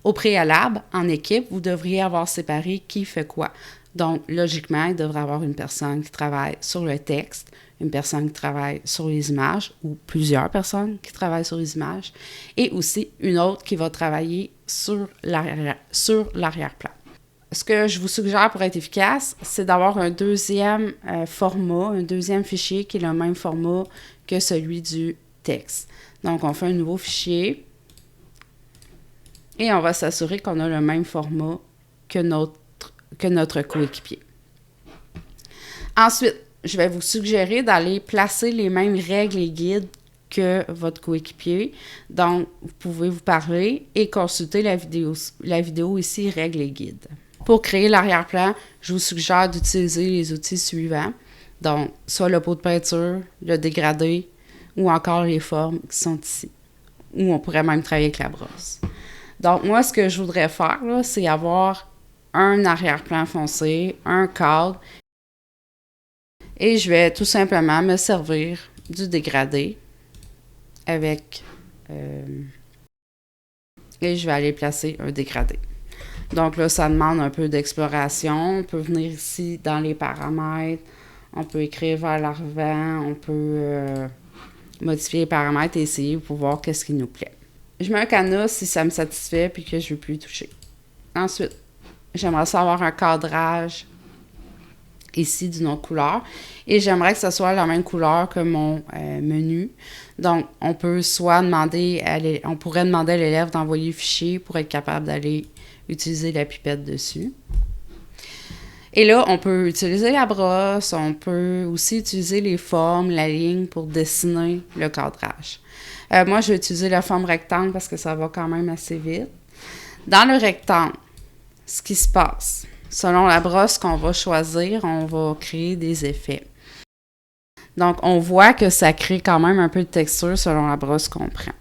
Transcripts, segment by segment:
Au préalable, en équipe, vous devriez avoir séparé qui fait quoi. Donc, logiquement, il devrait y avoir une personne qui travaille sur le texte, une personne qui travaille sur les images ou plusieurs personnes qui travaillent sur les images et aussi une autre qui va travailler sur l'arrière-plan. Ce que je vous suggère pour être efficace, c'est d'avoir un deuxième format, un deuxième fichier qui est le même format que celui du texte. Donc, on fait un nouveau fichier et on va s'assurer qu'on a le même format que notre coéquipier. Ensuite, je vais vous suggérer d'aller placer les mêmes règles et guides que votre coéquipier. Donc, vous pouvez vous parler et consulter la vidéo ici, règles et guides. Pour créer l'arrière-plan, je vous suggère d'utiliser les outils suivants. Donc, soit le pot de peinture, le dégradé ou encore les formes qui sont ici. Ou on pourrait même travailler avec la brosse. Donc, moi, ce que je voudrais faire, là, c'est avoir un arrière-plan foncé, un cadre. Et je vais tout simplement me servir du dégradé avec... et je vais aller placer un dégradé. Donc là, ça demande un peu d'exploration. On peut venir ici dans les paramètres. On peut écrire vers l'avant. On peut modifier les paramètres et essayer pour voir qu'est-ce qui nous plaît. Je mets un cadenas si ça me satisfait et que je ne veux plus y toucher. Ensuite, j'aimerais savoir un cadrage ici d'une autre couleur. Et j'aimerais que ce soit la même couleur que mon menu. Donc, on peut soit demander on pourrait demander à l'élève d'envoyer le fichier pour être capable d'aller utiliser la pipette dessus. Et là, on peut utiliser la brosse, on peut aussi utiliser les formes, la ligne pour dessiner le cadrage. Moi, je vais utiliser la forme rectangle parce que ça va quand même assez vite. Dans le rectangle, ce qui se passe, selon la brosse qu'on va choisir, on va créer des effets. Donc, on voit que ça crée quand même un peu de texture selon la brosse qu'on prend.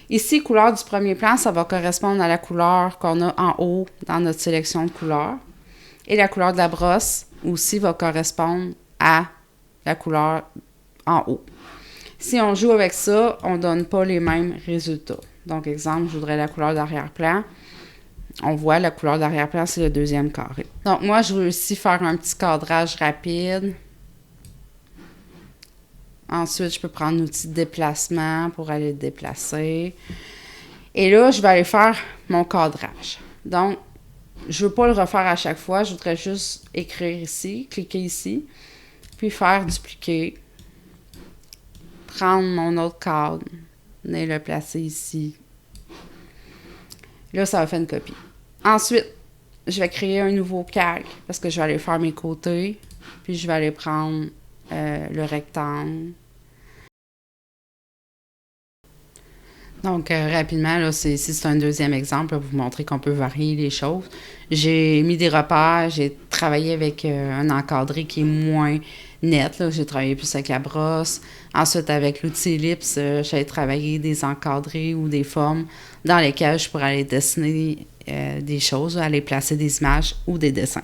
Ici, couleur du premier plan, ça va correspondre à la couleur qu'on a en haut dans notre sélection de couleurs. Et la couleur de la brosse aussi va correspondre à la couleur en haut. Si on joue avec ça, on ne donne pas les mêmes résultats. Donc, exemple, je voudrais la couleur d'arrière-plan. On voit la couleur d'arrière-plan, c'est le deuxième carré. Donc, moi, je veux aussi faire un petit cadrage rapide. Ensuite, je peux prendre l'outil de déplacement pour aller le déplacer. Et là, je vais aller faire mon cadrage. Donc, je ne veux pas le refaire à chaque fois. Je voudrais juste écrire ici, cliquer ici, puis faire dupliquer. Prendre mon autre cadre et le placer ici. Là, ça va faire une copie. Ensuite, je vais créer un nouveau calque parce que je vais aller faire mes côtés. Puis, je vais aller prendre le rectangle. Donc, rapidement, là, c'est un deuxième exemple pour vous montrer qu'on peut varier les choses. J'ai mis des repères, j'ai travaillé avec un encadré qui est moins net. Là. J'ai travaillé plus avec la brosse. Ensuite, avec l'outil ellipse, j'ai travaillé des encadrés ou des formes dans lesquelles je pourrais aller dessiner des choses, aller placer des images ou des dessins.